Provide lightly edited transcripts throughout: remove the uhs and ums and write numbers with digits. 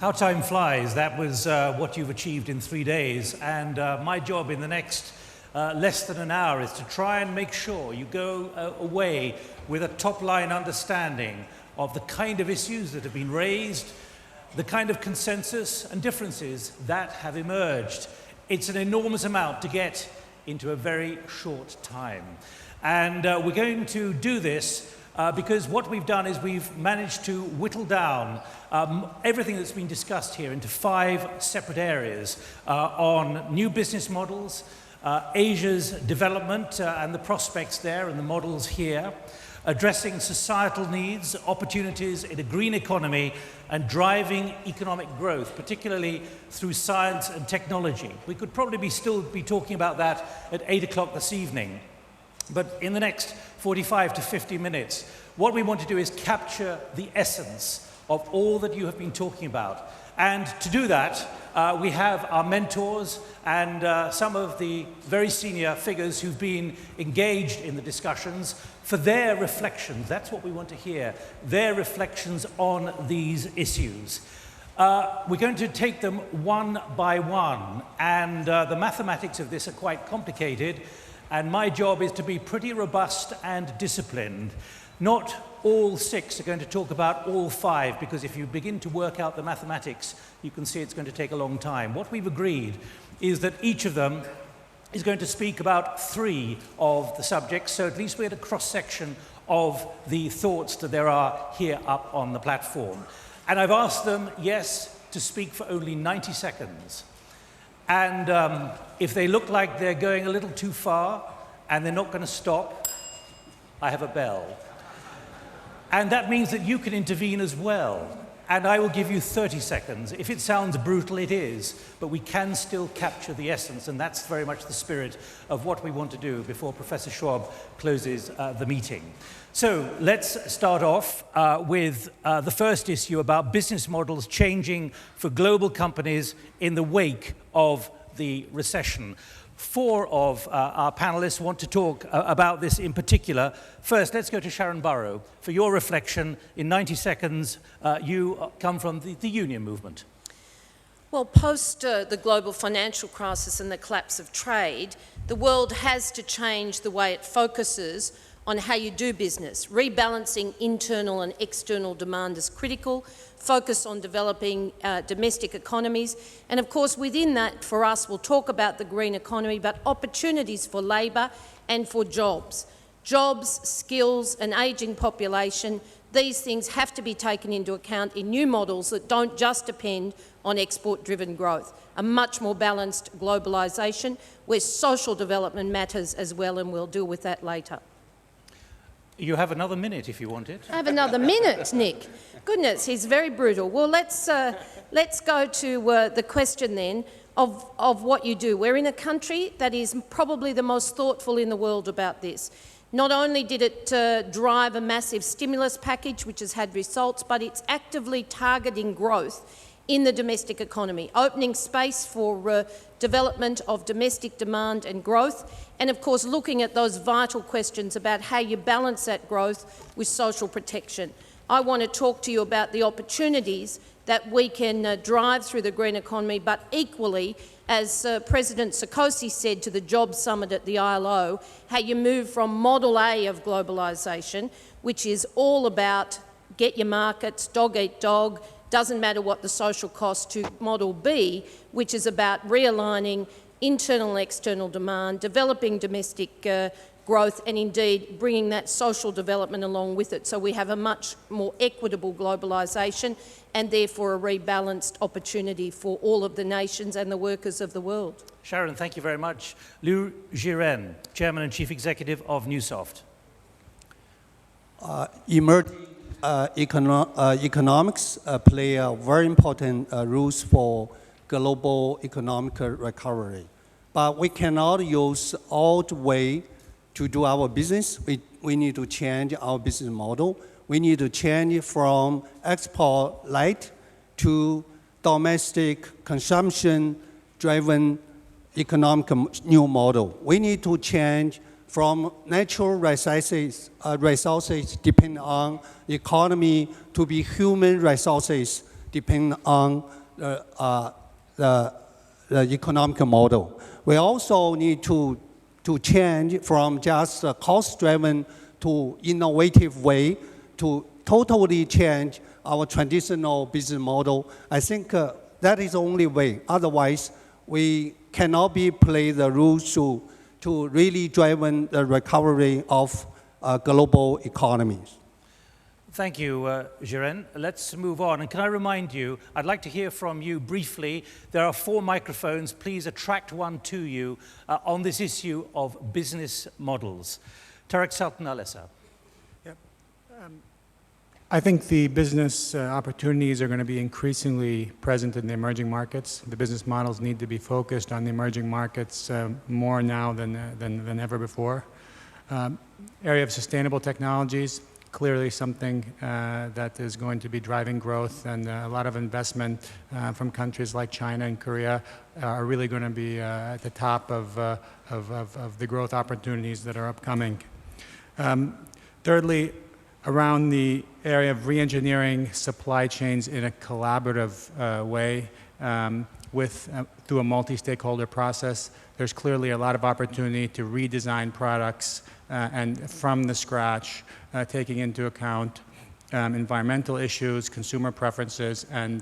How time flies. That was what you've achieved in 3 days. And my job in the next less than an hour is to try and make sure you go away with a top-line understanding of the kind of issues that have been raised, the kind of consensus and differences that have emerged. It's an enormous amount to get into a very short time. And we're going to do this because what we've done is we've managed to whittle down everything that's been discussed here into 5 separate areas on new business models, Asia's development and the prospects there and the models here, addressing societal needs, opportunities in a green economy, and driving economic growth, particularly through science and technology. We could probably still be talking about that at 8 o'clock this evening. But in the next 45 to 50 minutes, what we want to do is capture the essence of all that you have been talking about. And to do that, we have our mentors and some of the very senior figures who've been engaged in the discussions for their reflections. That's what we want to hear, their reflections on these issues. We're going to take them one by one, and the mathematics of this are quite complicated, and my job is to be pretty robust and disciplined. Not all 6 are going to talk about all 5, because if you begin to work out the mathematics, you can see it's going to take a long time. What we've agreed is that each of them is going to speak about 3 of the subjects, so at least we had a cross-section of the thoughts that there are here up on the platform. And I've asked them, yes, to speak for only 90 seconds. And if they look like they're going a little too far and they're not going to stop, I have a bell. And that means that you can intervene as well. And I will give you 30 seconds. If it sounds brutal, it is. But we can still capture the essence, and that's very much the spirit of what we want to do before Professor Schwab closes the meeting. So let's start off with the first issue about business models changing for global companies in the wake of the recession. 4 of our panelists want to talk about this in particular. First, let's go to Sharan Burrow. For your reflection, in 90 seconds, you come from the union movement. Well, post the global financial crisis and the collapse of trade, the world has to change the way it focuses on how you do business. Rebalancing internal and external demand is critical. Focus on developing domestic economies. And of course, within that, for us, we'll talk about the green economy, but opportunities for labour and for jobs. Jobs, skills, an ageing population, these things have to be taken into account in new models that don't just depend on export-driven growth. A much more balanced globalisation where social development matters as well, and we'll deal with that later. You have another minute if you want it. I have another minute, Nick. Goodness, he's very brutal. Well, let's go to the question then of what you do. We're in a country that is probably the most thoughtful in the world about this. Not only did it drive a massive stimulus package, which has had results, but it's actively targeting growth in the domestic economy, opening space for development of domestic demand and growth, and of course looking at those vital questions about how you balance that growth with social protection. I want to talk to you about the opportunities that we can drive through the green economy, but equally, as President Sarkozy said to the Jobs Summit at the ILO, how you move from Model A of globalisation, which is all about get your markets, dog eat dog, doesn't matter what the social cost, to Model B, which is about realigning internal and external demand, developing domestic growth, and indeed bringing that social development along with it. So we have a much more equitable globalisation and therefore a rebalanced opportunity for all of the nations and the workers of the world. Sharan, thank you very much. Jiren, Chairman and Chief Executive of Neusoft. Emerging economics play a very important roles for global economic recovery. But we cannot use old way to do our business. We need to change our business model. We need to change from export light to domestic consumption-driven economic new model. We need to change from natural resources depend on economy to be human resources depend on the economic model. We also need to change from just a cost-driven to innovative way to totally change our traditional business model. I think that is the only way. Otherwise, we cannot play the rules to really drive the recovery of global economies. Thank you, Jiren. Let's move on. And can I remind you, I'd like to hear from you briefly. There are 4 microphones. Please attract one to you on this issue of business models. Tarek Sultan Alessa. Yep. I think the business opportunities are going to be increasingly present in the emerging markets. The business models need to be focused on the emerging markets more now than ever before. Area of sustainable technologies, clearly something that is going to be driving growth, and a lot of investment from countries like China and Korea are really going to be at the top of the growth opportunities that are upcoming. Thirdly, around the area of re-engineering supply chains in a collaborative way through a multi-stakeholder process, there's clearly a lot of opportunity to redesign products and from the scratch, taking into account environmental issues, consumer preferences, and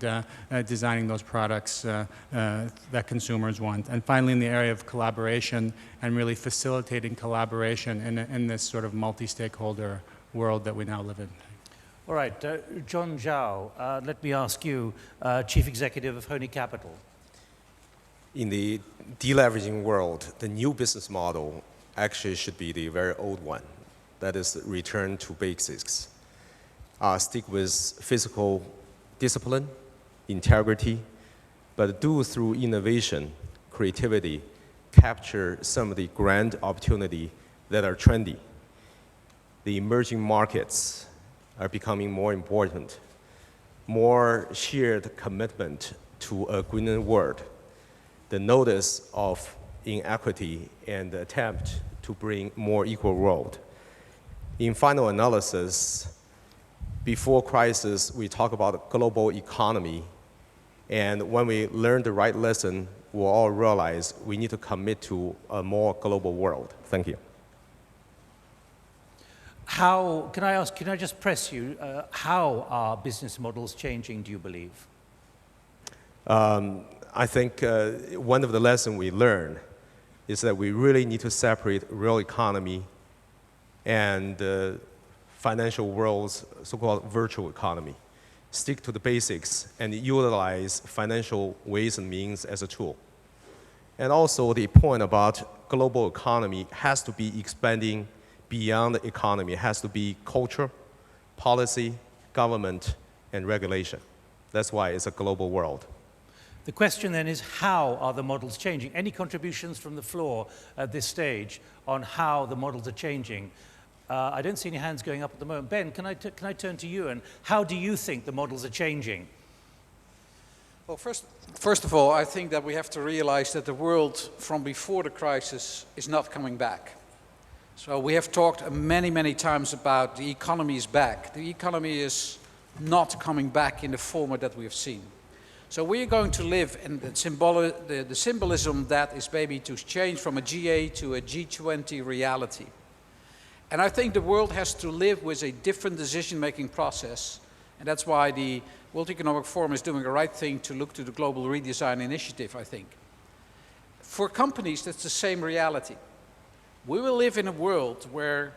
designing those products that consumers want. And finally, in the area of collaboration and really facilitating collaboration in this sort of multi-stakeholder world that we now live in. All right, John Zhao, let me ask you, Chief Executive of Honey Capital. In the deleveraging world, the new business model actually should be the very old one. That is return to basics. Stick with physical discipline, integrity, but do through innovation, creativity, capture some of the grand opportunity that are trendy. The emerging markets are becoming more important, more shared commitment to a greener world, the notice of inequity and the attempt to bring more equal world. In final analysis, before crisis, we talk about global economy, and when we learn the right lesson, we'll all realize we need to commit to a more global world. Thank you. How, can I just press you, how are business models changing, do you believe? I think one of the lessons we learned is that we really need to separate real economy and financial world's so-called virtual economy. Stick to the basics and utilize financial ways and means as a tool. And also the point about global economy has to be expanding beyond the economy. It has to be culture, policy, government, and regulation. That's why it's a global world. The question then is, how are the models changing? Any contributions from the floor at this stage on how the models are changing? I don't see any hands going up at the moment. Ben, can I turn to you, and how do you think the models are changing? Well, first of all, I think that we have to realize that the world from before the crisis is not coming back. So we have talked many, many times about the economy is back. The economy is not coming back in the format that we have seen. So we are going to live, and the symbolism that is maybe to change from a G8 to a G20 reality. And I think the world has to live with a different decision-making process, and that's why the World Economic Forum is doing the right thing to look to the Global Redesign Initiative, I think. For companies, that's the same reality. We will live in a world where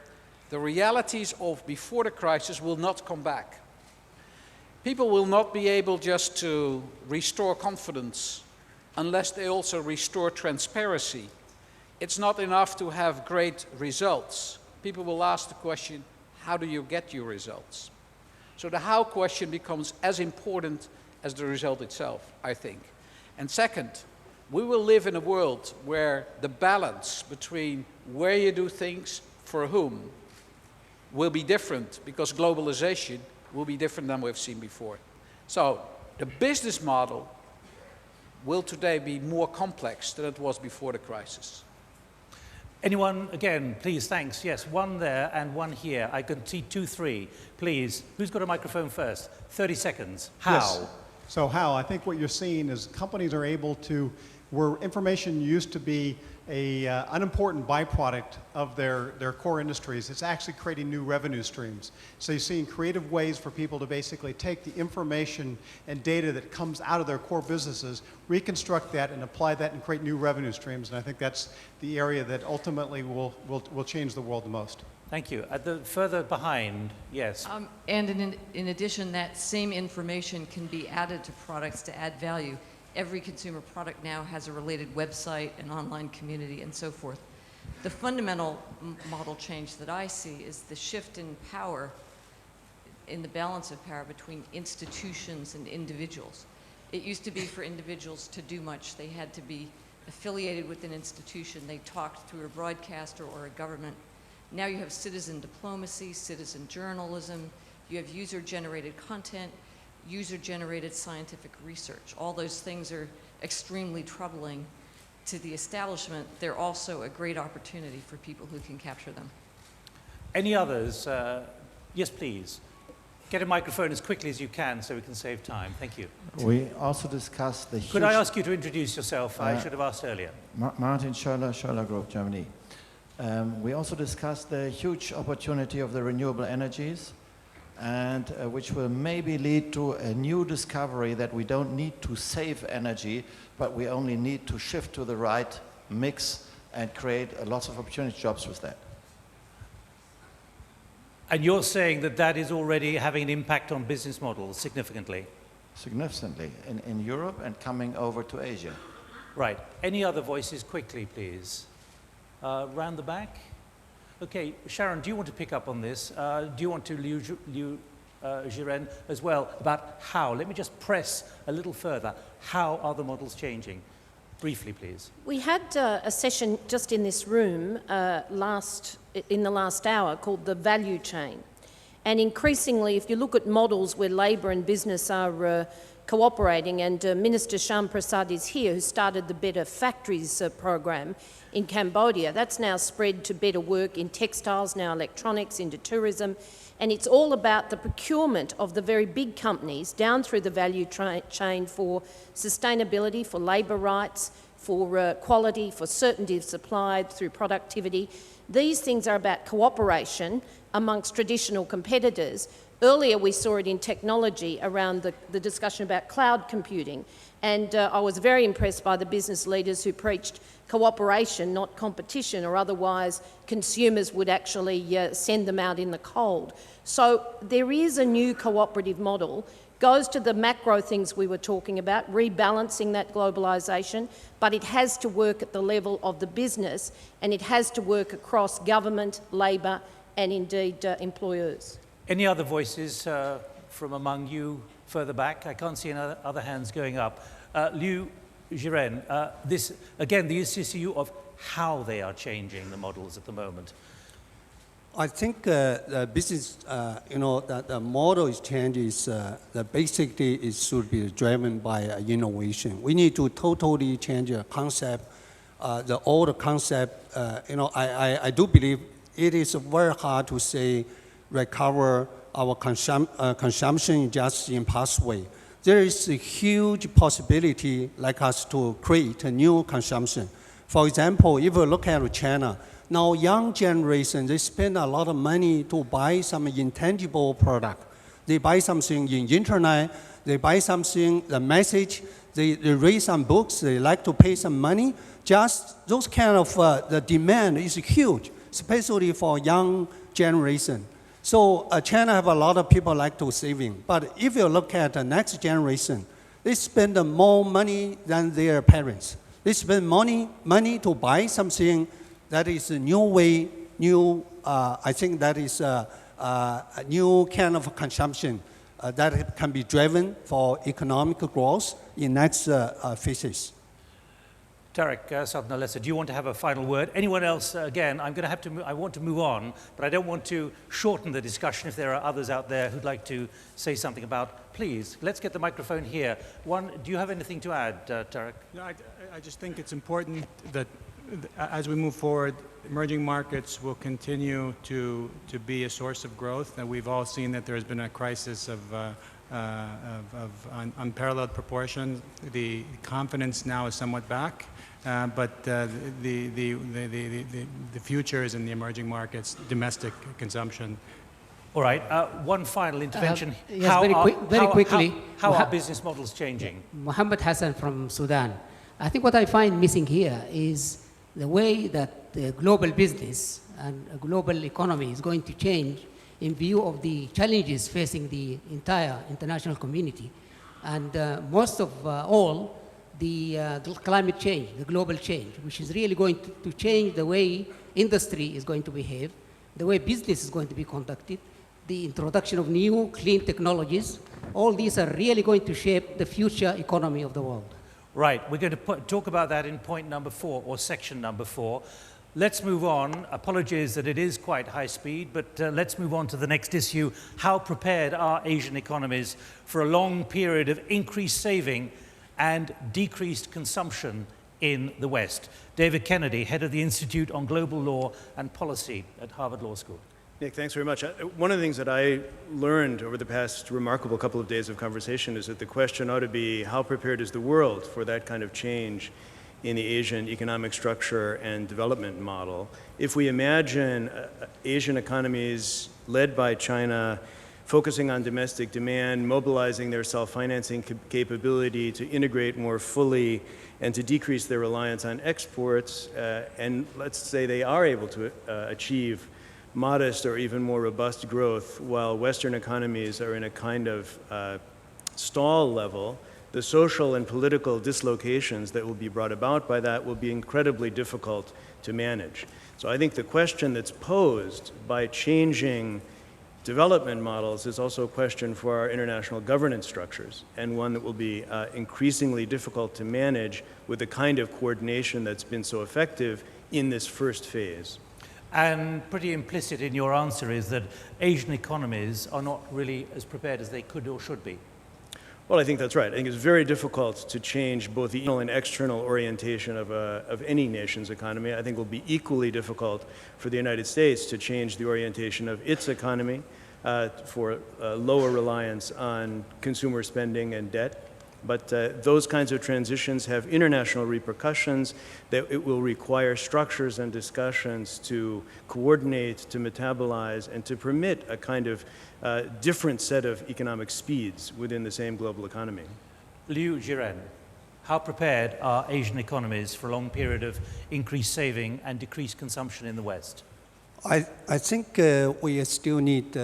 the realities of before the crisis will not come back. People will not be able just to restore confidence unless they also restore transparency. It's not enough to have great results. People will ask the question, how do you get your results? So the how question becomes as important as the result itself, I think. And second, we will live in a world where the balance between where you do things for whom will be different, because globalization will be different than we've seen before. So the business model will today be more complex than it was before the crisis. Anyone, again, please, thanks. Yes, one there and one here. I can see 2, 3. Please, who's got a microphone first? 30 seconds. How? Yes. So how? I think what you're seeing is companies are able to, where information used to be a unimportant byproduct of their core industries, it's actually creating new revenue streams. So you're seeing creative ways for people to basically take the information and data that comes out of their core businesses, reconstruct that and apply that and create new revenue streams. And I think that's the area that ultimately will change the world the most. Thank you. At the further behind, yes. And in addition, that same information can be added to products to add value. Every consumer product now has a related website, an online community, and so forth. The fundamental model change that I see is the shift in power, in the balance of power between institutions and individuals. It used to be for individuals to do much. They had to be affiliated with an institution. They talked through a broadcaster or a government. Now you have citizen diplomacy, citizen journalism, you have user-generated content, user-generated scientific research. All those things are extremely troubling to the establishment. They're also a great opportunity for people who can capture them. Any others? Yes, please. Get a microphone as quickly as you can so we can save time. Thank you. We also discussed the Could I ask you to introduce yourself? I should have asked earlier. Martin Schöller, Schöller Group, Germany. We also discussed the huge opportunity of the renewable energies, and which will maybe lead to a new discovery that we don't need to save energy, but we only need to shift to the right mix and create lots of opportunity jobs with that. And you're saying that that is already having an impact on business models significantly? Significantly in Europe and coming over to Asia. Right. Any other voices quickly, please? Round the back? Okay, Sharan, do you want to pick up on this? Do you want to, Jiren, as well, about how? Let me just press a little further. How are the models changing? Briefly, please. We had a session just in this room in the last hour called the value chain. And increasingly, if you look at models where labour and business are cooperating, and Minister Shyam Prasad is here, who started the Better Factories program in Cambodia. That's now spread to better work in textiles, now electronics, into tourism. And it's all about the procurement of the very big companies down through the value chain for sustainability, for labour rights, for quality, for certainty of supply, through productivity. These things are about cooperation amongst traditional competitors. Earlier we saw it in technology around the discussion about cloud computing, and I was very impressed by the business leaders who preached cooperation, not competition, or otherwise consumers would actually send them out in the cold. So there is a new cooperative model, goes to the macro things we were talking about, rebalancing that globalisation, but it has to work at the level of the business, and it has to work across government, labour, and indeed employers. Any other voices from among you further back? I can't see any other hands going up. Jiren, this, again, the issue of how they are changing the models at the moment. I think the business, that the model is changes, basically it should be driven by innovation. We need to totally change the concept, the old concept. I do believe it is very hard to say recover our consumption just in past way. There is a huge possibility like us to create a new consumption. For example, if you look at China, now young generation, they spend a lot of money to buy some intangible product. They buy something in internet, they buy something, the message, they read some books, they like to pay some money. Just those kind of, the demand is huge, especially for young generation. So China have a lot of people like to saving. But if you look at the next generation, they spend more money than their parents. They spend money to buy something that is a new way, I think that is a new kind of consumption that can be driven for economic growth in next phases. Tarek Sadnalesa, do you want to have a final word? Anyone else? Again, I want to move on, but I don't want to shorten the discussion if there are others out there who'd like to say something about. Please, let's get the microphone here. Do you have anything to add, Tarek? No, I just think it's important that as we move forward, emerging markets will continue to be a source of growth. And we've all seen that there's been a crisis of unparalleled proportions. The confidence now is somewhat back, but the future is in the emerging markets, domestic consumption. All right, one final intervention. Yes, very quickly. How are business models changing? Mohammed Hassan from Sudan. I think what I find missing here is the way that the global business and a global economy is going to change in view of the challenges facing the entire international community. And most of all, the climate change, the global change, which is really going to change the way industry is going to behave, the way business is going to be conducted, the introduction of new clean technologies. All these are really going to shape the future economy of the world. Right, we're going to talk about that in point number 4, or section number 4. Let's move on. Apologies that it is quite high speed, but let's move on to the next issue. How prepared are Asian economies for a long period of increased saving and decreased consumption in the West? David Kennedy, head of the Institute on Global Law and Policy at Harvard Law School. Nick, thanks very much. One of the things that I learned over the past remarkable couple of days of conversation is that the question ought to be, how prepared is the world for that kind of change in the Asian economic structure and development model? If we imagine Asian economies led by China, focusing on domestic demand, mobilizing their self-financing capability to integrate more fully and to decrease their reliance on exports, and let's say they are able to achieve modest or even more robust growth while Western economies are in a kind of stall level, the social and political dislocations that will be brought about by that will be incredibly difficult to manage. So I think the question that's posed by changing development models is also a question for our international governance structures, and one that will be increasingly difficult to manage with the kind of coordination that's been so effective in this first phase. And pretty implicit in your answer is that Asian economies are not really as prepared as they could or should be. Well, I think that's right. I think it's very difficult to change both the internal and external orientation of any nation's economy. I think it will be equally difficult for the United States to change the orientation of its economy for lower reliance on consumer spending and debt. But those kinds of transitions have international repercussions that it will require structures and discussions to coordinate, to metabolize, and to permit a kind of different set of economic speeds within the same global economy. Liu Jiren, how prepared are Asian economies for a long period of increased saving and decreased consumption in the West? I think we still need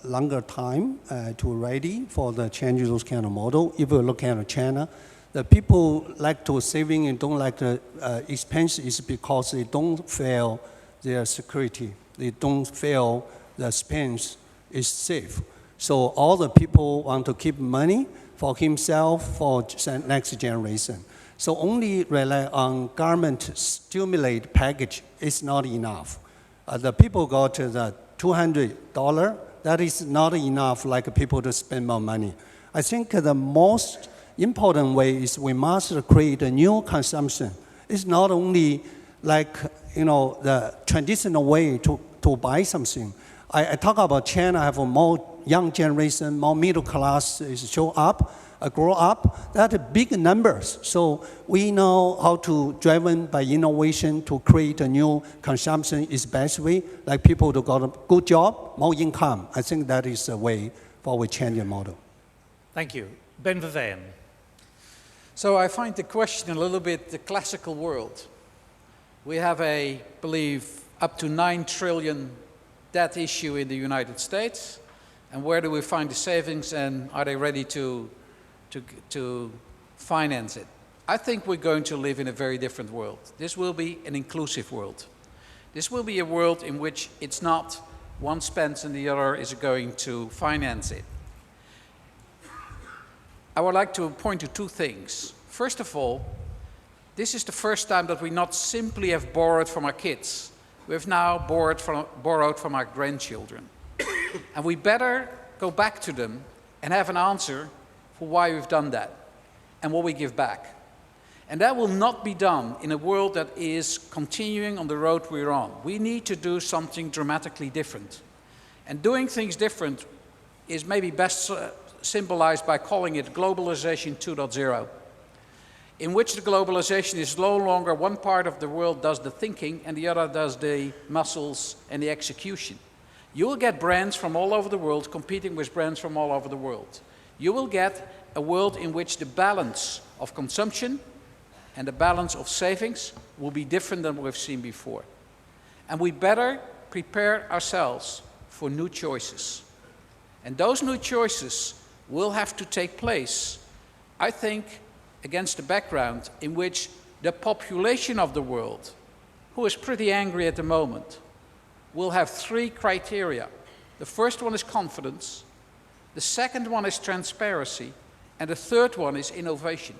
longer time to ready for the change those kind of model. If you look at China, the people like to saving and don't like the expense is because they don't feel their security. They don't feel the expense is safe. So all the people want to keep money for himself, for next generation. So only rely on government stimulate package is not enough. The people got the $200, that is not enough like people to spend more money. I think the most important way is we must create a new consumption. It's not only like, the traditional way to buy something. I talk about China have a more young generation, more middle class is show up, grow up, that are big numbers. So we know how to driven by innovation to create a new consumption is best way, like people to got a good job, more income. I think that is a way for we change the model. Thank you. Ben Verveyen. So I find the question a little bit the classical world. We have I believe, up to 9 trillion debt issue in the United States. And where do we find the savings, and are they ready to finance it? I think we're going to live in a very different world. This will be an inclusive world. This will be a world in which it's not one spends and the other is going to finance it. I would like to point to 2 things. First of all, this is the first time that we not simply have borrowed from our kids. We've now borrowed from our grandchildren. And we better go back to them and have an answer for why we've done that and what we give back. And that will not be done in a world that is continuing on the road we're on. We need to do something dramatically different. And doing things different is maybe best symbolized by calling it globalization 2.0, in which the globalization is no longer one part of the world does the thinking and the other does the muscles and the execution. You will get brands from all over the world competing with brands from all over the world. You will get a world in which the balance of consumption and the balance of savings will be different than we've seen before. And we better prepare ourselves for new choices. And those new choices will have to take place, I think, against the background in which the population of the world, who is pretty angry at the moment, will have three criteria. The first one is confidence, the second one is transparency, and the third one is innovation.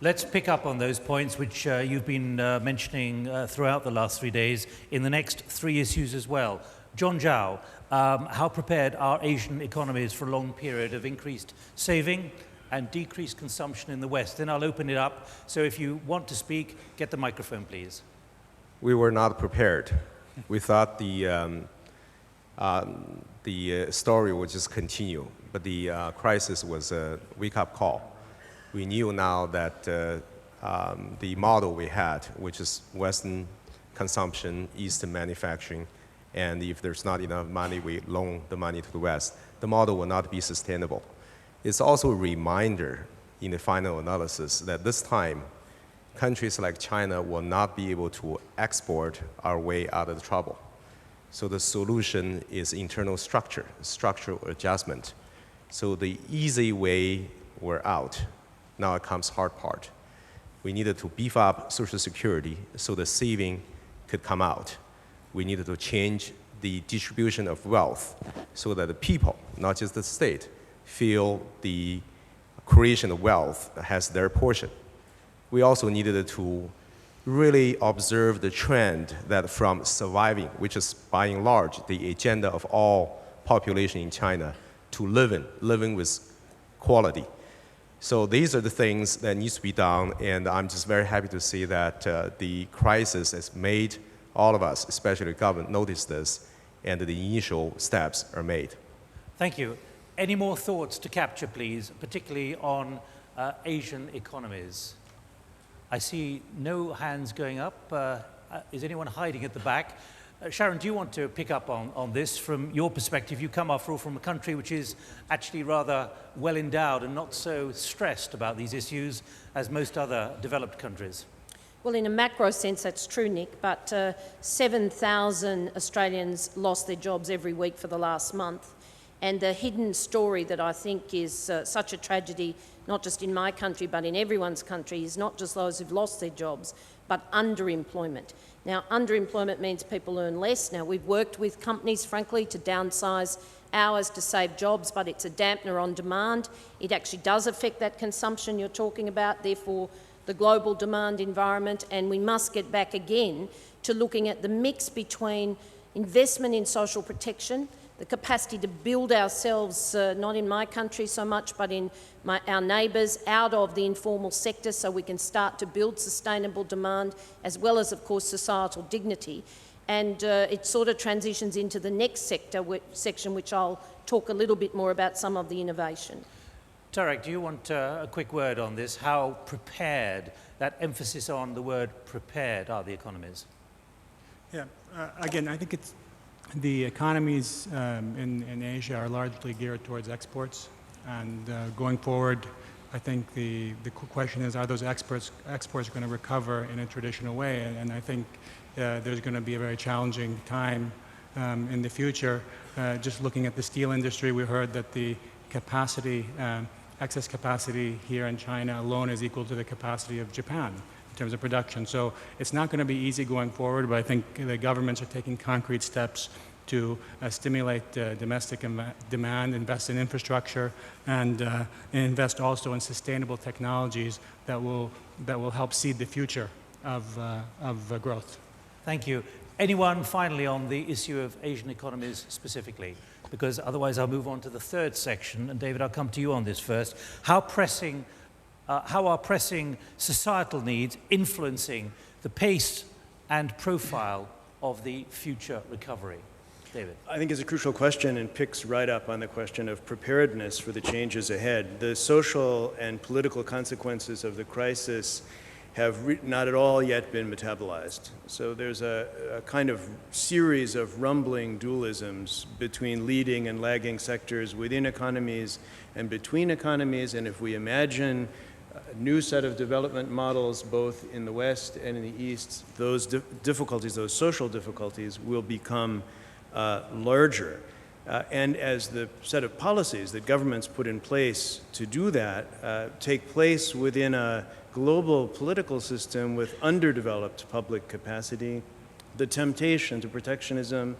Let's pick up on those points which you've been mentioning throughout the last 3 days in the next 3 issues as well. John Zhao, how prepared are Asian economies for a long period of increased saving and decreased consumption in the West? Then I'll open it up. So if you want to speak, get the microphone, please. We were not prepared. We thought the story would just continue, but the crisis was a wake-up call. We knew now that the model we had, which is Western consumption, Eastern manufacturing, and if there's not enough money, we loan the money to the West, the model will not be sustainable. It's also a reminder in the final analysis that this time, countries like China will not be able to export our way out of the trouble. So the solution is internal structure, structural adjustment. So the easy way we're out. Now it comes hard part. We needed to beef up Social Security so the saving could come out. We needed to change the distribution of wealth so that the people, not just the state, feel the creation of wealth has their portion. We also needed to really observe the trend that from surviving, which is by and large the agenda of all population in China, to living with quality. So these are the things that needs to be done, and I'm just very happy to see that the crisis has made all of us, especially the government, notice this, and the initial steps are made. Thank you. Any more thoughts to capture, please, particularly on Asian economies? I see no hands going up. Is anyone hiding at the back? Sharan, do you want to pick up on this from your perspective? You come, after all, from a country which is actually rather well endowed and not so stressed about these issues as most other developed countries. Well, in a macro sense, that's true, Nick, but 7,000 Australians lost their jobs every week for the last month. And the hidden story that I think is such a tragedy, not just in my country, but in everyone's country, is not just those who've lost their jobs, but underemployment. Now, underemployment means people earn less. Now, we've worked with companies, frankly, to downsize hours to save jobs, but it's a dampener on demand. It actually does affect that consumption you're talking about, therefore the global demand environment, and we must get back again to looking at the mix between investment in social protection, the capacity to build ourselves, not in my country so much, but in our neighbours, out of the informal sector so we can start to build sustainable demand, as well as, of course, societal dignity. And it sort of transitions into the next section, which I'll talk a little bit more about some of the innovation. Tarek, do you want a quick word on this? How prepared, that emphasis on the word prepared, are the economies? Yeah, again, I think it's the economies in Asia are largely geared towards exports, and going forward, I think the question is, are those exports going to recover in a traditional way? And I think there's going to be a very challenging time in the future. Just looking at the steel industry, we heard that the capacity, excess capacity here in China alone is equal to the capacity of Japan in terms of production. So it's not going to be easy going forward, but I think the governments are taking concrete steps to stimulate domestic demand, invest in infrastructure, and invest also in sustainable technologies that will help seed the future of growth. Thank you. Anyone finally on the issue of Asian economies specifically? Because otherwise I'll move on to the third section, and David, I'll come to you on this first. How are pressing societal needs influencing the pace and profile of the future recovery? David. I think it's a crucial question and picks right up on the question of preparedness for the changes ahead. The social and political consequences of the crisis have not at all yet been metabolized. So there's a kind of series of rumbling dualisms between leading and lagging sectors within economies and between economies. And if we imagine a new set of development models both in the West and in the East, those difficulties, those social difficulties, will become larger. And as the set of policies that governments put in place to do that take place within a global political system with underdeveloped public capacity, the temptation to protectionism,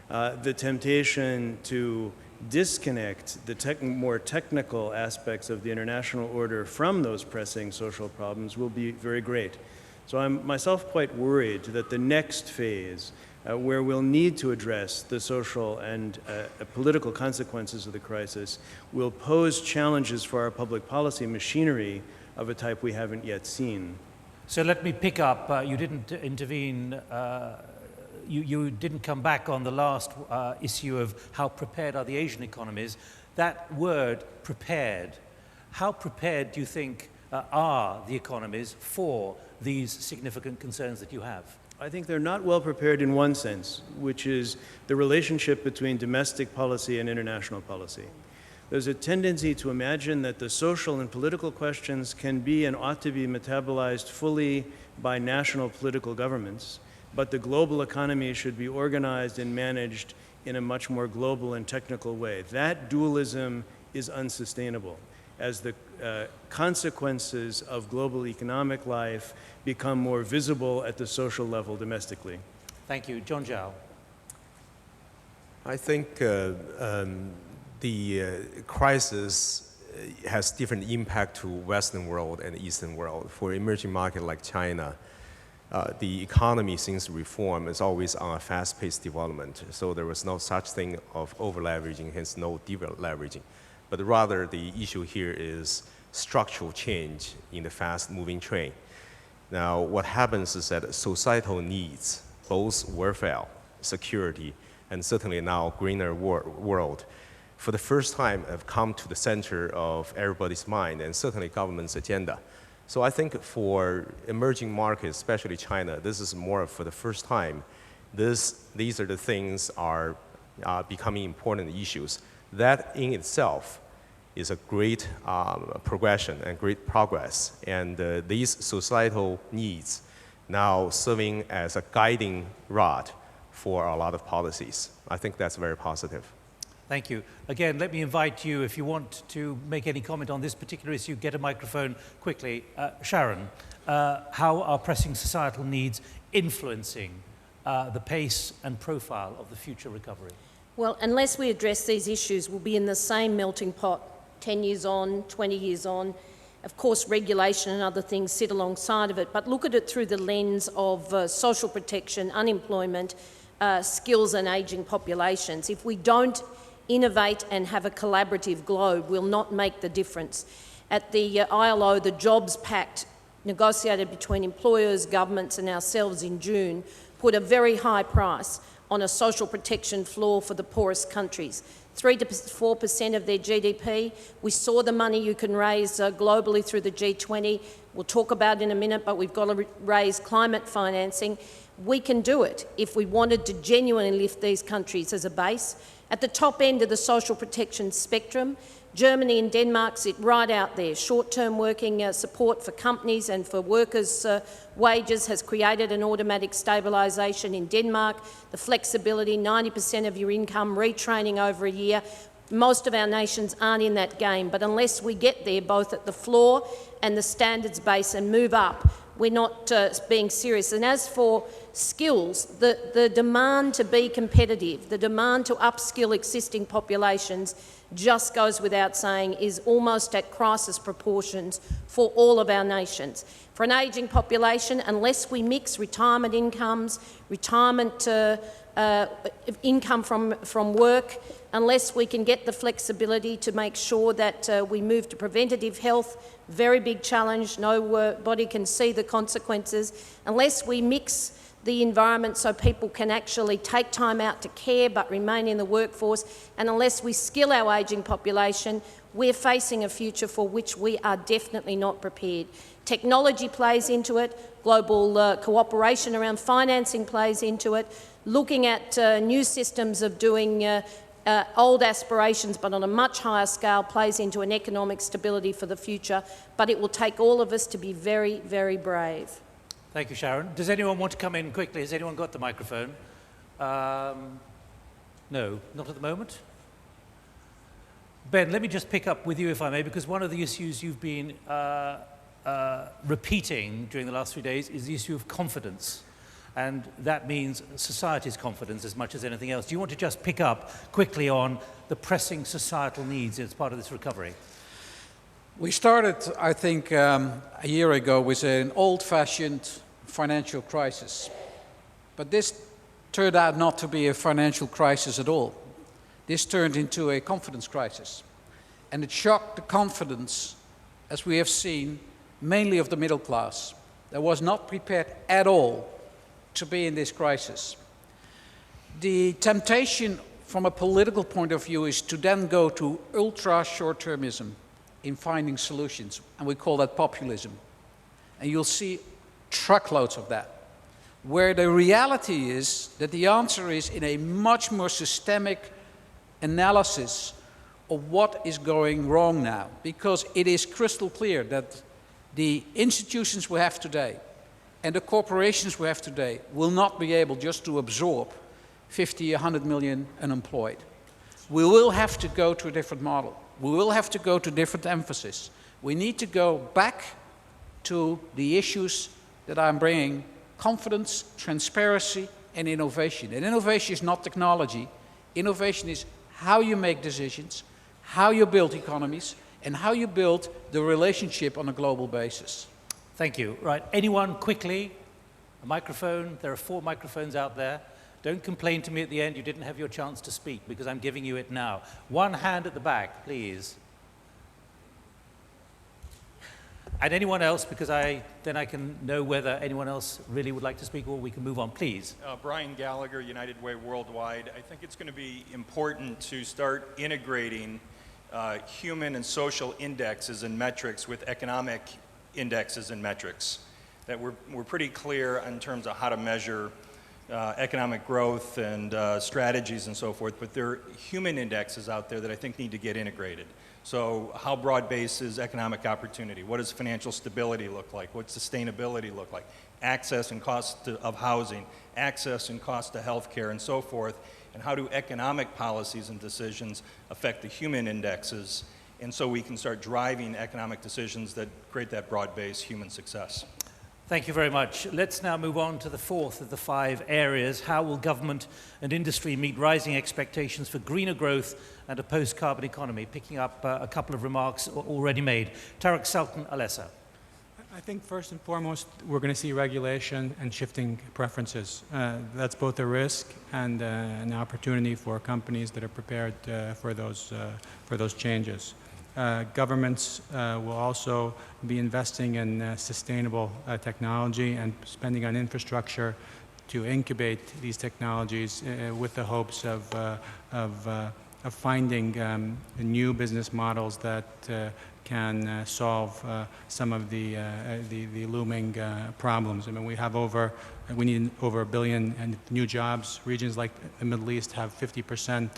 the temptation to disconnect the more technical aspects of the international order from those pressing social problems will be very great. So I'm myself quite worried that the next phase, where we'll need to address the social and political consequences of the crisis, will pose challenges for our public policy machinery of a type we haven't yet seen. So let me pick up, you didn't intervene, you didn't come back on the last issue of how prepared are the Asian economies. That word, prepared, how prepared do you think are the economies for these significant concerns that you have? I think they're not well prepared in one sense, which is the relationship between domestic policy and international policy. There's a tendency to imagine that the social and political questions can be and ought to be metabolized fully by national political governments, but the global economy should be organized and managed in a much more global and technical way. That dualism is unsustainable. As the consequences of global economic life become more visible at the social level domestically. Thank you. John Zhao. I think the crisis has different impact to Western world and Eastern world. For emerging market like China, the economy since reform is always on a fast-paced development. So there was no such thing of over-leveraging, hence no de-leveraging. But rather the issue here is structural change in the fast-moving train. Now, what happens is that societal needs, both welfare, security, and certainly now greener world, for the first time have come to the center of everybody's mind and certainly government's agenda. So I think for emerging markets, especially China, this is more for the first time. These are the things are becoming important issues. That in itself is a great progression and great progress. And these societal needs now serving as a guiding rod for a lot of policies. I think that's very positive. Thank you. Again, let me invite you, if you want to make any comment on this particular issue, get a microphone quickly. Sharan, how are pressing societal needs influencing the pace and profile of the future recovery? Well, unless we address these issues, we'll be in the same melting pot 10 years on, 20 years on. Of course, regulation and other things sit alongside of it, but look at it through the lens of social protection, unemployment, skills and ageing populations. If we don't innovate and have a collaborative globe, we'll not make the difference. At the ILO, the Jobs Pact, negotiated between employers, governments and ourselves in June, put a very high price on a social protection floor for the poorest countries. 3 to 4% of their GDP. We saw the money you can raise globally through the G20. We'll talk about it in a minute, but we've got to raise climate financing. We can do it if we wanted to genuinely lift these countries as a base. At the top end of the social protection spectrum, Germany and Denmark sit right out there. Short-term working support for companies and for workers' wages has created an automatic stabilisation in Denmark. The flexibility, 90% of your income, retraining over a year. Most of our nations aren't in that game, but unless we get there both at the floor and the standards base and move up, we're not being serious. And as for skills, the demand to be competitive, the demand to upskill existing populations just goes without saying is almost at crisis proportions for all of our nations. For an ageing population, unless we mix retirement incomes, retirement income from work, unless we can get the flexibility to make sure that we move to preventative health, very big challenge, nobody can see the consequences, unless we mix the environment so people can actually take time out to care but remain in the workforce, and unless we skill our ageing population, we're facing a future for which we are definitely not prepared. Technology plays into it, global cooperation around financing plays into it, looking at new systems of doing old aspirations but on a much higher scale plays into an economic stability for the future, but it will take all of us to be very, very brave. Thank you, Sharon. Does anyone want to come in quickly? Has anyone got the microphone? No, not at the moment. Ben, let me just pick up with you, if I may, because one of the issues you've been repeating during the last 3 days is the issue of confidence. And that means society's confidence as much as anything else. Do you want to just pick up quickly on the pressing societal needs as part of this recovery? We started, I think, a year ago with an old-fashioned financial crisis. But this turned out not to be a financial crisis at all. This turned into a confidence crisis. And it shocked the confidence, as we have seen, mainly of the middle class, that was not prepared at all to be in this crisis. The temptation from a political point of view is to then go to ultra short-termism in finding solutions, and we call that populism. And you'll see truckloads of that, where the reality is that the answer is in a much more systemic analysis of what is going wrong now, because it is crystal clear that the institutions we have today and the corporations we have today will not be able just to absorb 50, 100 million unemployed. We will have to go to a different model. We will have to go to different emphasis. We need to go back to the issues that I'm bringing: confidence, transparency, and innovation. And innovation is not technology. Innovation is how you make decisions, how you build economies, and how you build the relationship on a global basis. Thank you. Right, anyone quickly? A microphone. There are 4 microphones out there. Don't complain to me at the end you didn't have your chance to speak, because I'm giving you it now. One hand at the back, please. And anyone else, because then I can know whether anyone else really would like to speak, or we can move on. Please. Brian Gallagher, United Way Worldwide. I think it's going to be important to start integrating human and social indexes and metrics with economic indexes and metrics. That we're pretty clear in terms of how to measure economic growth and strategies and so forth, but there are human indexes out there that I think need to get integrated. So how broad-based is economic opportunity? What does financial stability look like? What sustainability look like? Access and cost of housing, access and cost of healthcare, and so forth. And how do economic policies and decisions affect the human indexes? And so we can start driving economic decisions that create that broad-based human success. Thank you very much. Let's now move on to the 4th of the 5 areas. How will government and industry meet rising expectations for greener growth and a post-carbon economy? Picking up a couple of remarks already made. Tarek Sultan Alessa. I think first and foremost, we're going to see regulation and shifting preferences. That's both a risk and an opportunity for companies that are prepared for those changes. Governments will also be investing in sustainable technology and spending on infrastructure to incubate these technologies with the hopes of finding new business models that can solve some of the looming problems. I mean, we need over 1 billion new jobs. Regions like the Middle East have 50%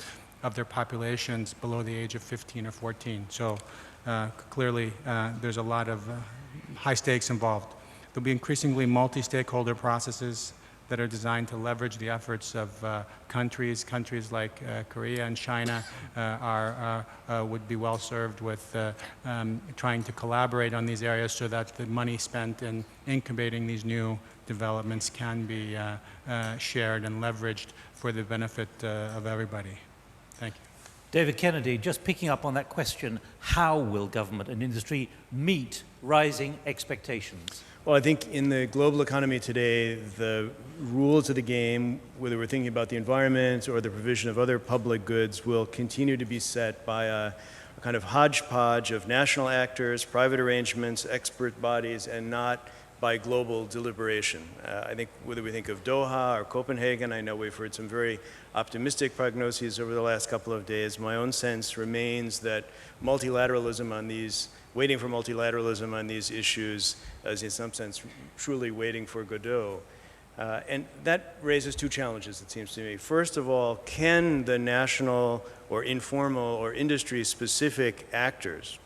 of their populations below the age of 15 or 14. So clearly there's a lot of high stakes involved. There'll be increasingly multi-stakeholder processes that are designed to leverage the efforts of countries like Korea and China would be well served with trying to collaborate on these areas so that the money spent in incubating these new developments can be shared and leveraged for the benefit of everybody. Thank you. David Kennedy, just picking up on that question, how will government and industry meet rising expectations? Well, I think in the global economy today, the rules of the game, whether we're thinking about the environment or the provision of other public goods, will continue to be set by a kind of hodgepodge of national actors, private arrangements, expert bodies, and not by global deliberation. I think whether we think of Doha or Copenhagen, I know we've heard some very optimistic prognoses over the last couple of days. My own sense remains that multilateralism on these, waiting for multilateralism on these issues is in some sense truly waiting for Godot. And that raises two challenges, it seems to me. First of all, can the national or informal or industry-specific actors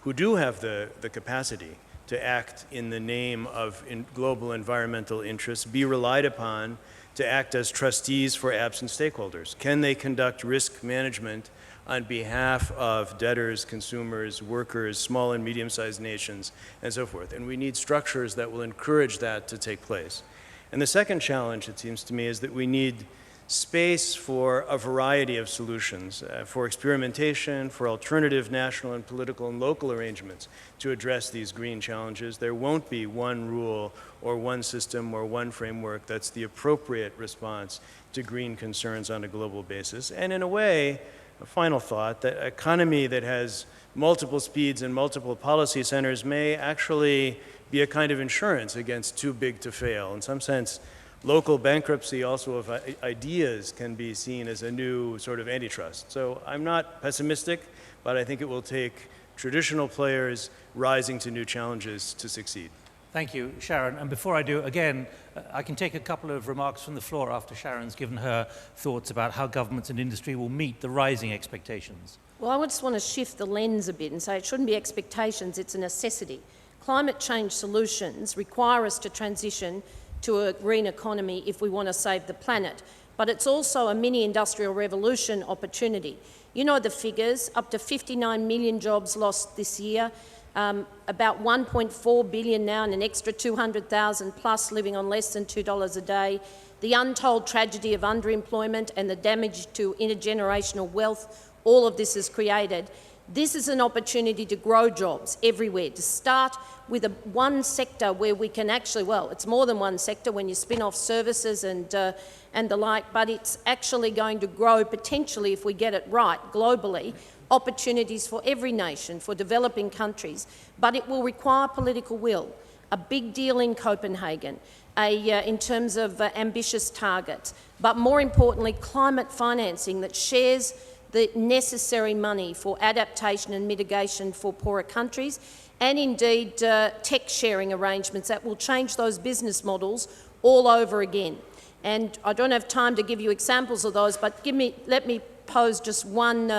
who do have the capacity to act in the name of global environmental interests be relied upon to act as trustees for absent stakeholders? Can they conduct risk management on behalf of debtors, consumers, workers, small and medium-sized nations, and so forth? And we need structures that will encourage that to take place. And the second challenge, it seems to me, is that we need space for a variety of solutions, for experimentation, for alternative national and political and local arrangements to address these green challenges. There won't be one rule or one system or one framework that's the appropriate response to green concerns on a global basis. And in a way, a final thought, that economy that has multiple speeds and multiple policy centers may actually be a kind of insurance against too big to fail. In some sense, local bankruptcy also of ideas can be seen as a new sort of antitrust. So I'm not pessimistic, but I think it will take traditional players rising to new challenges to succeed. Thank you, Sharan. And before I do, again, I can take a couple of remarks from the floor after Sharon's given her thoughts about how governments and industry will meet the rising expectations. Well, I just want to shift the lens a bit and say it shouldn't be expectations, it's a necessity. Climate change solutions require us to transition to a green economy if we want to save the planet. But it's also a mini-industrial revolution opportunity. You know the figures, up to 59 million jobs lost this year, about 1.4 billion now and an extra 200,000 plus living on less than $2 a day. The untold tragedy of underemployment and the damage to intergenerational wealth, all of this is created. This is an opportunity to grow jobs everywhere, to start with one sector where we can actually, well, it's more than one sector when you spin off services and the like, but it's actually going to grow potentially, if we get it right, globally, opportunities for every nation, for developing countries. But it will require political will, a big deal in Copenhagen, in terms of ambitious targets, but more importantly, climate financing that shares the necessary money for adaptation and mitigation for poorer countries, and indeed tech sharing arrangements that will change those business models all over again. And I don't have time to give you examples of those, but let me pose just one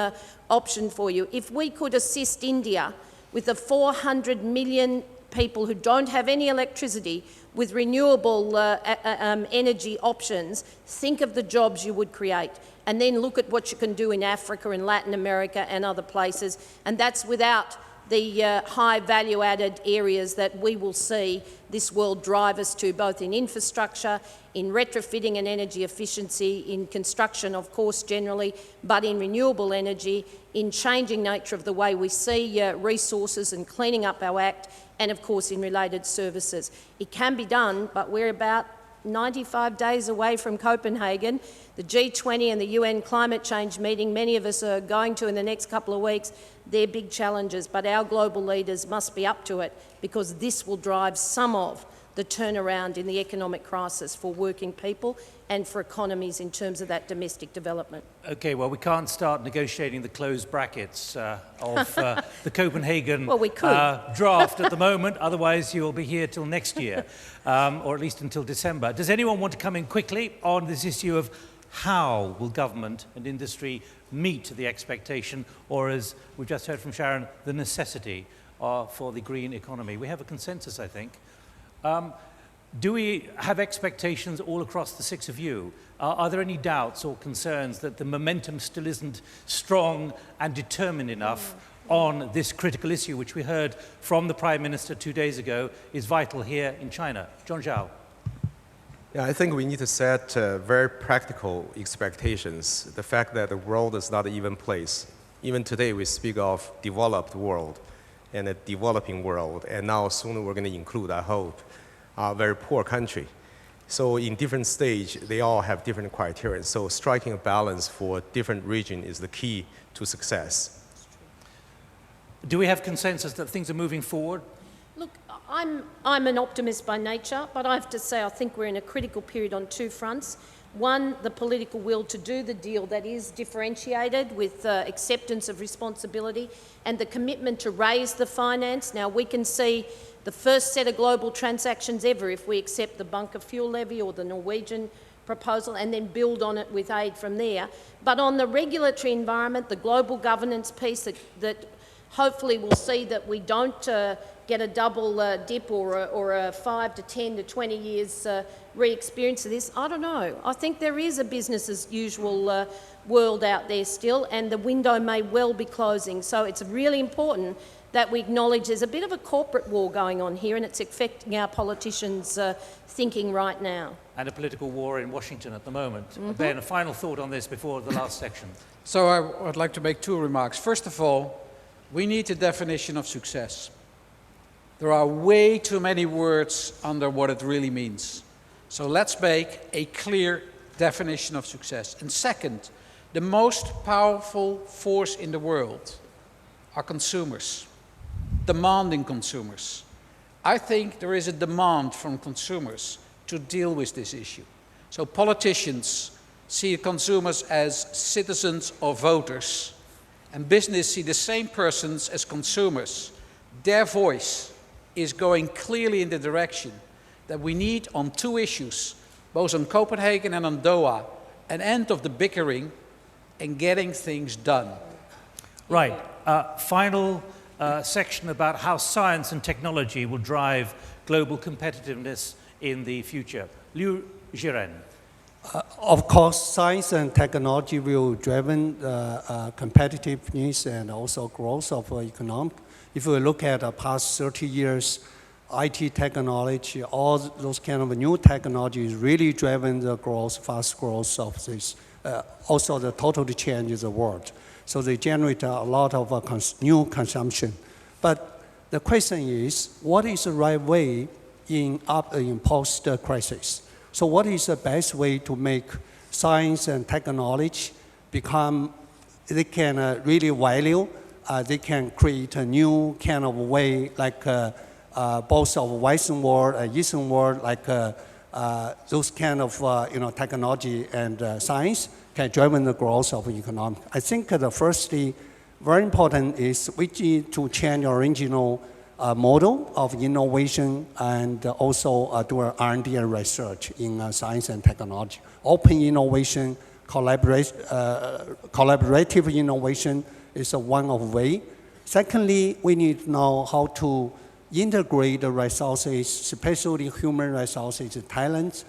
option for you. If we could assist India with the 400 million people who don't have any electricity with renewable energy options, think of the jobs you would create. And then look at what you can do in Africa and Latin America and other places. And that's without the high value-added areas that we will see this world drive us to, both in infrastructure, in retrofitting and energy efficiency, in construction, of course, generally, but in renewable energy, in changing nature of the way we see resources and cleaning up our act, and of course in related services. It can be done, but we're about 95 days away from Copenhagen. The G20 and the UN climate change meeting, many of us are going to in the next couple of weeks. They're big challenges, but our global leaders must be up to it, because this will drive some of the turnaround in the economic crisis for working people and for economies in terms of that domestic development. Okay, well, we can't start negotiating the closed brackets of the Copenhagen well, we could. Draft at the moment, otherwise you'll be here till next year, or at least until December. Does anyone want to come in quickly on this issue of how will government and industry meet the expectation, or as we've just heard from Sharan, the necessity for the green economy? We have a consensus, I think. Do we have expectations all across the six of you? Are there any doubts or concerns that the momentum still isn't strong and determined enough on this critical issue, which we heard from the Prime Minister 2 days ago is vital here in China? John Zhao. Yeah, I think we need to set very practical expectations. The fact that the world is not an even place. Even today we speak of developed world and a developing world, and now soon we're going to include, I hope, a very poor country. So in different stage, they all have different criteria. So striking a balance for different region is the key to success. Do we have consensus that things are moving forward? Look, I'm an optimist by nature, but I have to say I think we're in a critical period on two fronts. One, the political will to do the deal that is differentiated with acceptance of responsibility and the commitment to raise the finance. Now, we can see the first set of global transactions ever if we accept the bunker fuel levy or the Norwegian proposal and then build on it with aid from there. But on the regulatory environment, the global governance piece that hopefully we'll see that we don't get a double dip or a 5 to 10 to 20 years re-experience of this. I don't know. I think there is a business as usual world out there still, and the window may well be closing. So it's really important that we acknowledge there's a bit of a corporate war going on here, and it's affecting our politicians' thinking right now. And a political war in Washington at the moment. Ben, a final thought on this before the last section. So I would like to make two remarks. First of all, we need a definition of success. There are way too many words under what it really means. So let's make a clear definition of success. And second, the most powerful force in the world are consumers, demanding consumers. I think there is a demand from consumers to deal with this issue. So politicians see consumers as citizens or voters, and business see the same persons as consumers. Their voice is going clearly in the direction that we need on two issues, both on Copenhagen and on Doha, an end of the bickering and getting things done. Right. Final section about how science and technology will drive global competitiveness in the future. Liu Jiren. Of course, science and technology will drive competitiveness and also growth of economic. If we look at the past 30 years, IT technology, all those kind of new technologies really driven the growth, fast growth of this. Also, the totally changes the world. So they generate a lot of new consumption. But the question is, what is the right way in post-crisis? So what is the best way to make science and technology become, they can really value, they can create a new kind of way, like both of Western world and Eastern world, like those kind of technology and science can drive the growth of economic. I think the firstly, very important is we need to change our original model of innovation and also do R&D and research in science and technology. Open innovation, collaborative innovation is one of way. Secondly, we need to know how to integrate the resources, especially human resources, talents,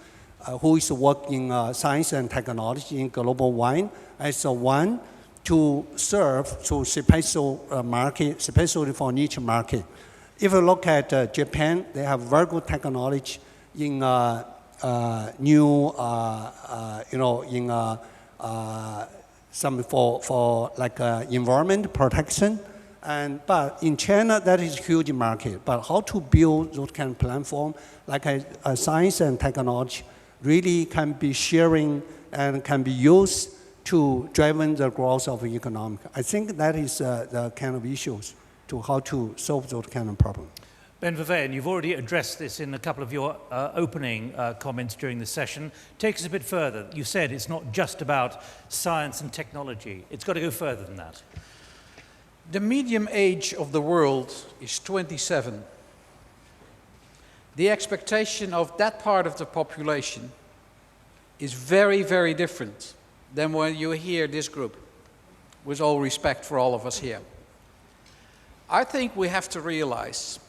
who is working science and technology in global wide as one to serve to special market, especially for niche market. If you look at Japan, they have very good technology in some for like environment protection. But in China, that is a huge market. But how to build those kind of platform, like a science and technology, really can be sharing and can be used to drive the growth of economic. I think that is the kind of issues to how to solve those kind of problems. Ben Verveyen, you've already addressed this in a couple of your opening comments during the session. Take us a bit further. You said it's not just about science and technology. It's got to go further than that. The median age of the world is 27. The expectation of that part of the population is very, very different than when you hear this group, with all respect for all of us here. I think we have to realize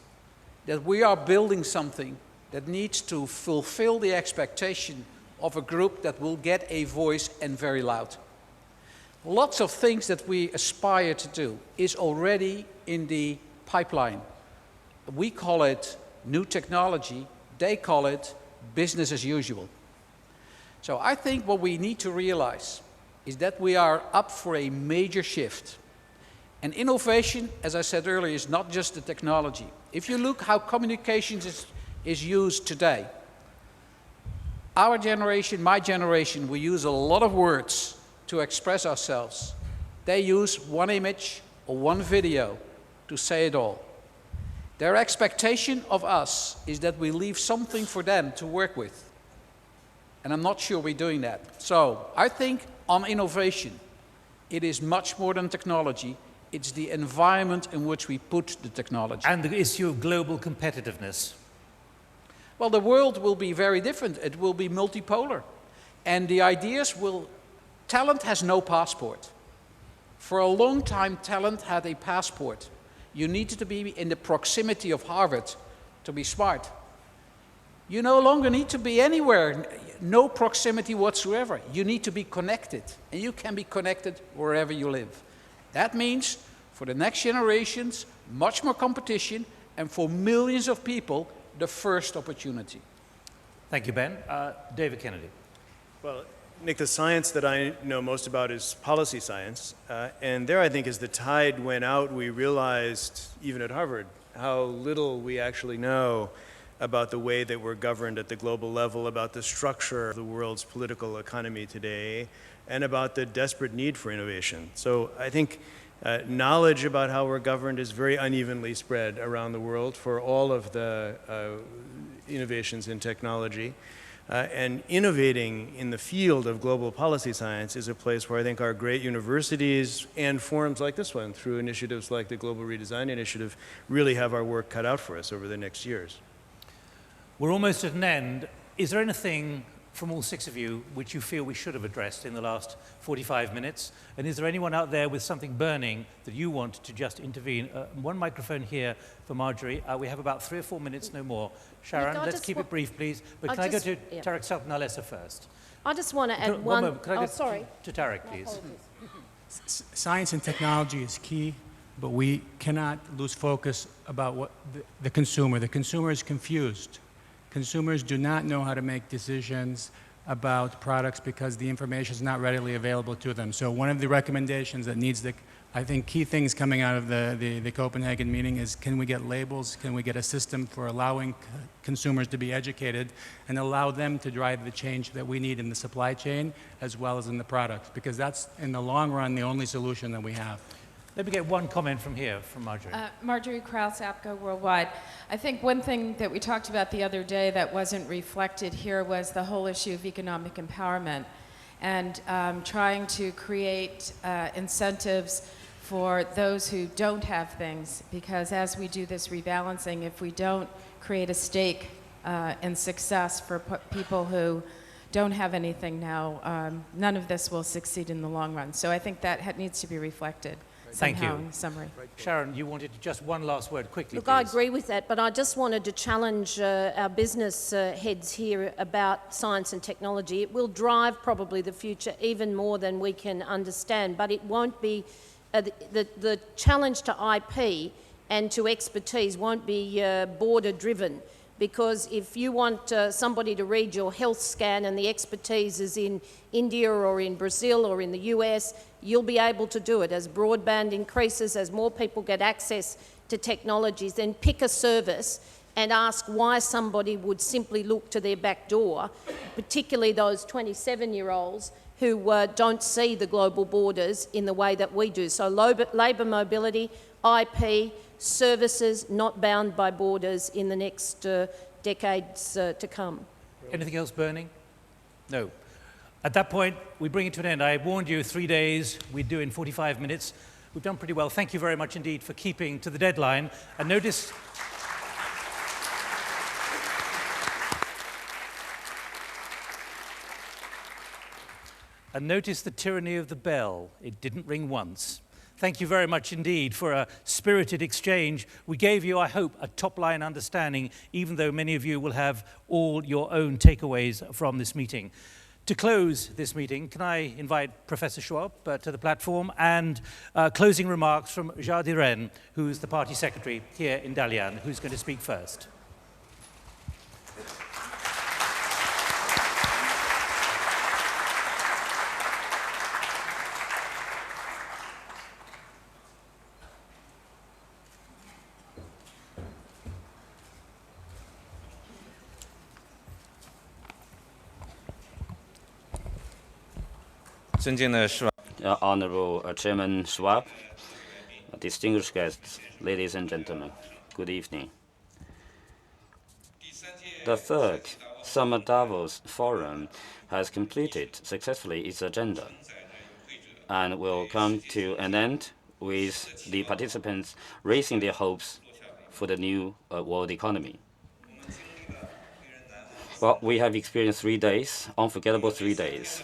that we are building something that needs to fulfill the expectation of a group that will get a voice and very loud. Lots of things that we aspire to do is already in the pipeline. We call it new technology, they call it business as usual. So I think what we need to realize is that we are up for a major shift. And innovation, as I said earlier, is not just the technology. If you look how communications is used today, our generation, my generation, we use a lot of words to express ourselves. They use one image or one video to say it all. Their expectation of us is that we leave something for them to work with. And I'm not sure we're doing that. So I think on innovation, it is much more than technology. It's the environment in which we put the technology. And the issue of global competitiveness. Well, the world will be very different. It will be multipolar. And the ideas will... Talent has no passport. For a long time, talent had a passport. You needed to be in the proximity of Harvard to be smart. You no longer need to be anywhere, no proximity whatsoever. You need to be connected, and you can be connected wherever you live. That means, for the next generations, much more competition, and for millions of people, the first opportunity. Thank you, Ben. David Kennedy. Well, Nick, the science that I know most about is policy science. And there, I think, as the tide went out, we realized, even at Harvard, how little we actually know about the way that we're governed at the global level, about the structure of the world's political economy today, and about the desperate need for innovation. So I think knowledge about how we're governed is very unevenly spread around the world for all of the innovations in technology. And innovating in the field of global policy science is a place where I think our great universities and forums like this one, through initiatives like the Global Redesign Initiative, really have our work cut out for us over the next years. We're almost at an end. Is there anything from all six of you which you feel we should have addressed in the last 45 minutes? And is there anyone out there with something burning that you want to just intervene? One microphone here for Marjorie. We have about 3 or 4 minutes, no more. Sharan, let's keep it brief, please. But can I go to Tarek Saltanalessa first? I just want to add one moment. Can I go sorry. To Tarek, please. Science and technology is key, but we cannot lose focus about what the consumer. The consumer is confused. Consumers do not know how to make decisions about products because the information is not readily available to them. So one of the recommendations that needs the, I think, key things coming out of the Copenhagen meeting is, can we get labels? Can we get a system for allowing consumers to be educated and allow them to drive the change that we need in the supply chain as well as in the products? Because that's, in the long run, the only solution that we have. Let me get one comment from here, from Marjorie. Marjorie Krause, APCO Worldwide. I think one thing that we talked about the other day that wasn't reflected here was the whole issue of economic empowerment and trying to create incentives for those who don't have things, because as we do this rebalancing, if we don't create a stake in success for people who don't have anything now, none of this will succeed in the long run. So I think that needs to be reflected. Thank you. In summary. Sharan, you wanted just one last word quickly, Look, please. I agree with that, but I just wanted to challenge our business heads here about science and technology. It will drive probably the future even more than we can understand, but it won't be, the challenge to IP and to expertise won't be border driven. Because if you want somebody to read your health scan and the expertise is in India or in Brazil or in the US, you'll be able to do it. As broadband increases, as more people get access to technologies, then pick a service and ask why somebody would simply look to their back door, particularly those 27-year-olds who don't see the global borders in the way that we do. So labour mobility, IP, services not bound by borders in the next decades to come. Anything else burning? No. At that point, we bring it to an end. I warned you 3 days, we'd do in 45 minutes. We've done pretty well. Thank you very much indeed for keeping to the deadline. And notice... And notice the tyranny of the bell. It didn't ring once. Thank you very much indeed for a spirited exchange. We gave you, I hope, a top-line understanding, even though many of you will have all your own takeaways from this meeting. To close this meeting, can I invite Professor Schwab to the platform and closing remarks from Jiren, who's the party secretary here in Dalian, who's going to speak first. Honorable Chairman Schwab, distinguished guests, ladies and gentlemen, good evening. The third Summer Davos Forum has completed successfully its agenda and will come to an end with the participants raising their hopes for the new world economy. Well, we have experienced 3 days, unforgettable 3 days,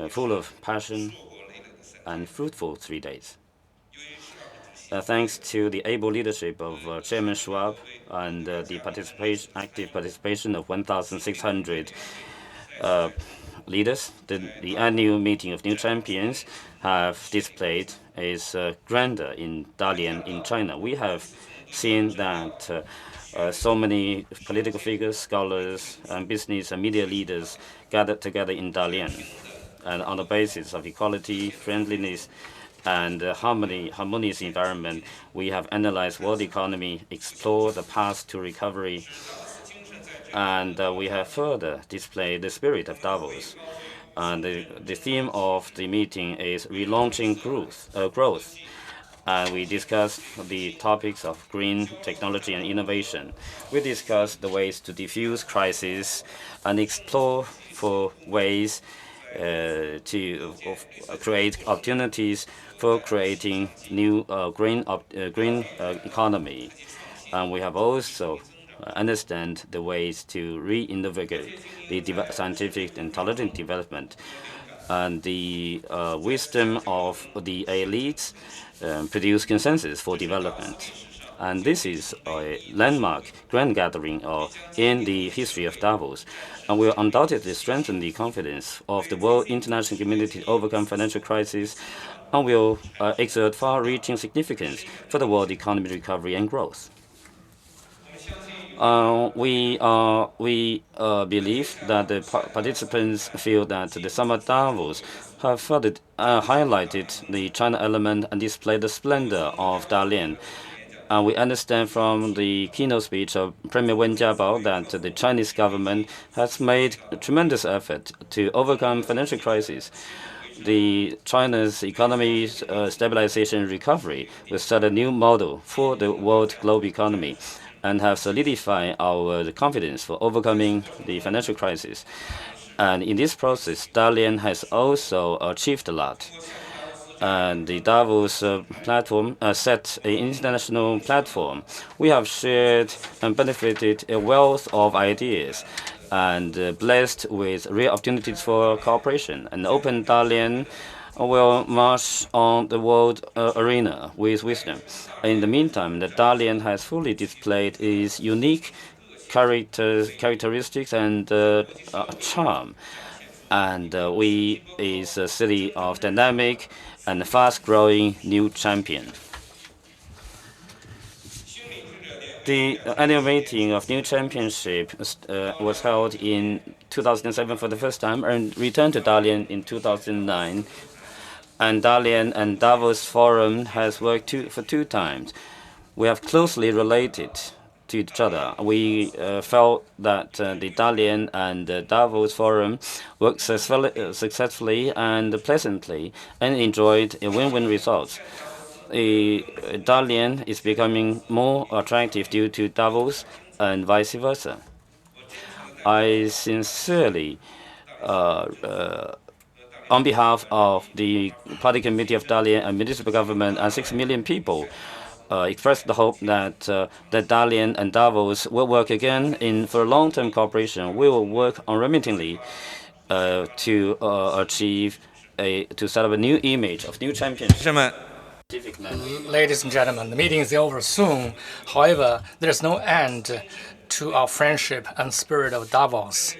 full of passion and fruitful 3 days. Thanks to the able leadership of Chairman Schwab and the active participation of 1,600 leaders, the annual meeting of new champions have displayed its grandeur in Dalian in China. We have seen that so many political figures, scholars, and business and media leaders gathered together in Dalian. And on the basis of equality, friendliness, and harmonious environment, we have analyzed world economy, explored the path to recovery, and we have further displayed the spirit of Davos. And the theme of the meeting is relaunching growth. And we discussed the topics of green technology and innovation. We discussed the ways to diffuse crisis and explore for ways to create opportunities for creating new green economy. And we have also understand the ways to reinvigorate the scientific and intelligent development. And the wisdom of the elites produce consensus for development. And this is a landmark grand gathering in the history of Davos, and will undoubtedly strengthen the confidence of the world international community to overcome financial crisis, and will exert far-reaching significance for the world economy recovery and growth. We believe that the participants feel that the Summer Davos have further highlighted the China element and displayed the splendor of Dalian. We understand from the keynote speech of Premier Wen Jiabao that the Chinese government has made a tremendous effort to overcome financial crisis. China's economy stabilization and recovery will set a new model for the world global economy and have solidified our confidence for overcoming the financial crisis. And in this process, Dalian has also achieved a lot. And the Davos platform set an international platform. We have shared and benefited a wealth of ideas and blessed with real opportunities for cooperation. And Open Dalian will march on the world arena with wisdom. In the meantime, the Dalian has fully displayed its unique characteristics and charm. And we is a city of dynamic and fast-growing new champion. The annual meeting of New Championship was held in 2007 for the first time and returned to Dalian in 2009. And Dalian and Davos Forum has worked for 2 times. We have closely related to each other. We felt that the Dalian and Davos Forum worked successfully and pleasantly and enjoyed a win-win results. Dalian is becoming more attractive due to Davos and vice versa. I sincerely, on behalf of the Party Committee of Dalian and municipal government and 6 million people, expressed the hope that Dalian and Davos will work again for long-term cooperation. We will work unremittingly to set up a new image of new championship. Ladies and gentlemen, the meeting is over soon. However, there is no end to our friendship and spirit of Davos.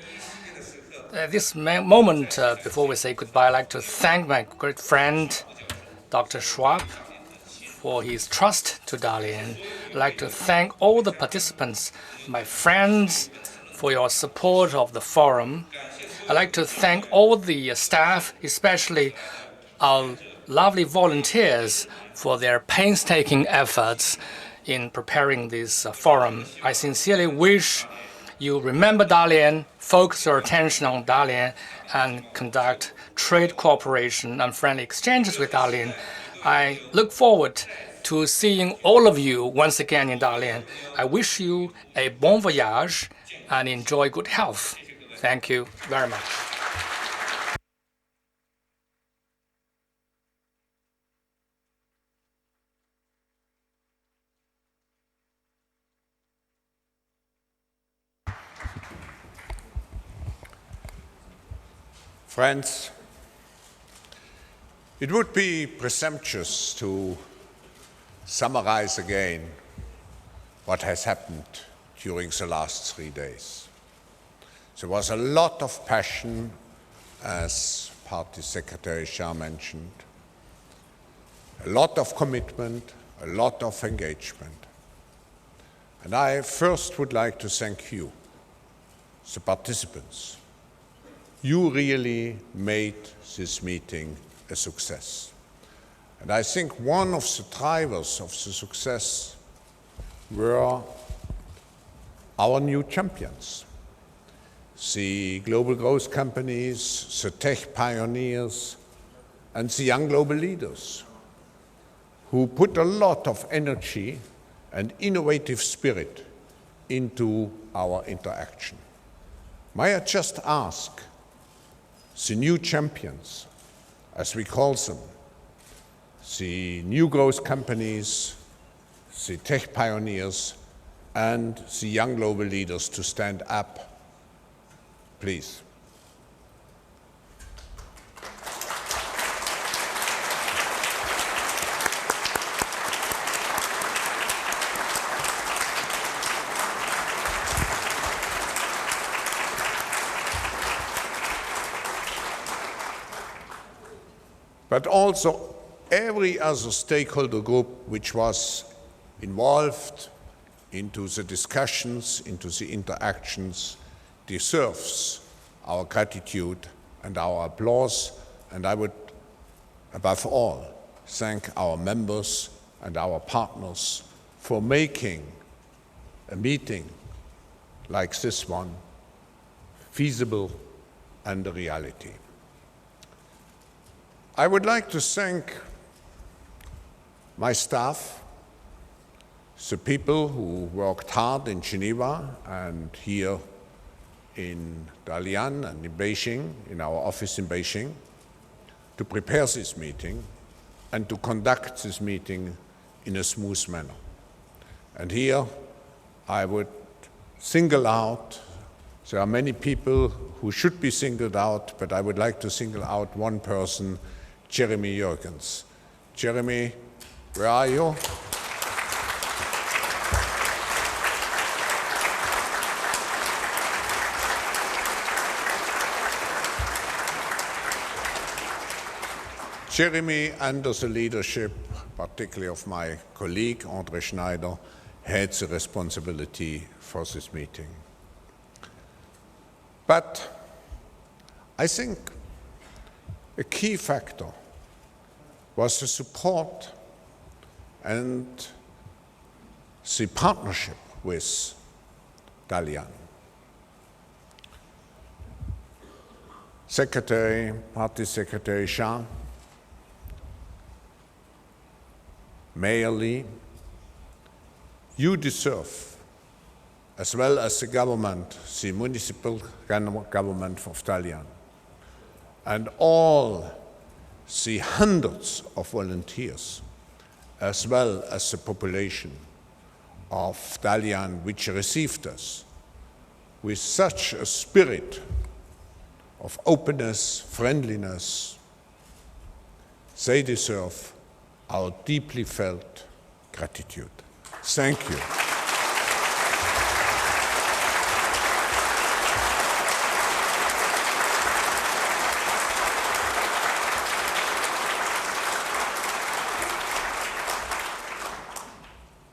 At this moment, before we say goodbye, I'd like to thank my great friend, Dr. Schwab, for his trust to Dalian. I'd like to thank all the participants, my friends, for your support of the forum. I'd like to thank all the staff, especially our lovely volunteers, for their painstaking efforts in preparing this forum. I sincerely wish you remember Dalian, focus your attention on Dalian, and conduct trade cooperation and friendly exchanges with Dalian. I look forward to seeing all of you once again in Dalian. I wish you a bon voyage and enjoy good health. Thank you very much. Friends, it would be presumptuous to summarize again what has happened during the last 3 days. There was a lot of passion, as Party Secretary Sharan mentioned, a lot of commitment, a lot of engagement. And I first would like to thank you, the participants. You really made this meeting a success. And I think one of the drivers of the success were our new champions, the global growth companies, the tech pioneers, and the young global leaders who put a lot of energy and innovative spirit into our interaction. May I just ask the new champions, as we call them, the new growth companies, the tech pioneers, and the young global leaders to stand up, please. But also every other stakeholder group which was involved into the discussions, into the interactions, deserves our gratitude and our applause. And I would, above all, thank our members and our partners for making a meeting like this one feasible and a reality. I would like to thank my staff, the people who worked hard in Geneva and here in Dalian and in Beijing, in our office in Beijing, to prepare this meeting and to conduct this meeting in a smooth manner. And here I would single out, there are many people who should be singled out, but I would like to single out one person, Jeremy Jurgens. Jeremy, where are you? Jeremy, under the leadership, particularly of my colleague, André Schneider, had the responsibility for this meeting. But I think a key factor was the support and the partnership with Dalian. Party Secretary Sharan, Mayor Lee, you deserve, as well as the government, the municipal government of Dalian, and all the hundreds of volunteers, as well as the population of Dalian, which received us with such a spirit of openness, friendliness. They deserve our deeply felt gratitude. Thank you.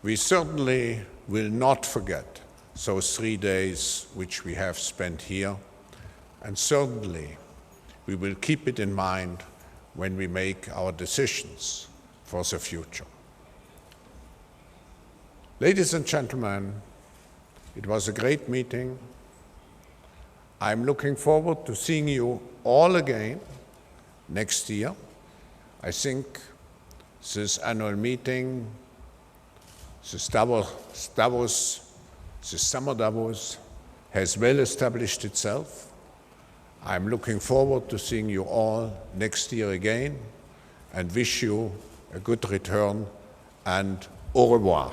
We certainly will not forget those 3 days which we have spent here, and certainly we will keep it in mind when we make our decisions for the future. Ladies and gentlemen, it was a great meeting. I'm looking forward to seeing you all again next year. I think this annual meeting, this summer Davos, has well established itself. I'm looking forward to seeing you all next year again and wish you a good return and au revoir.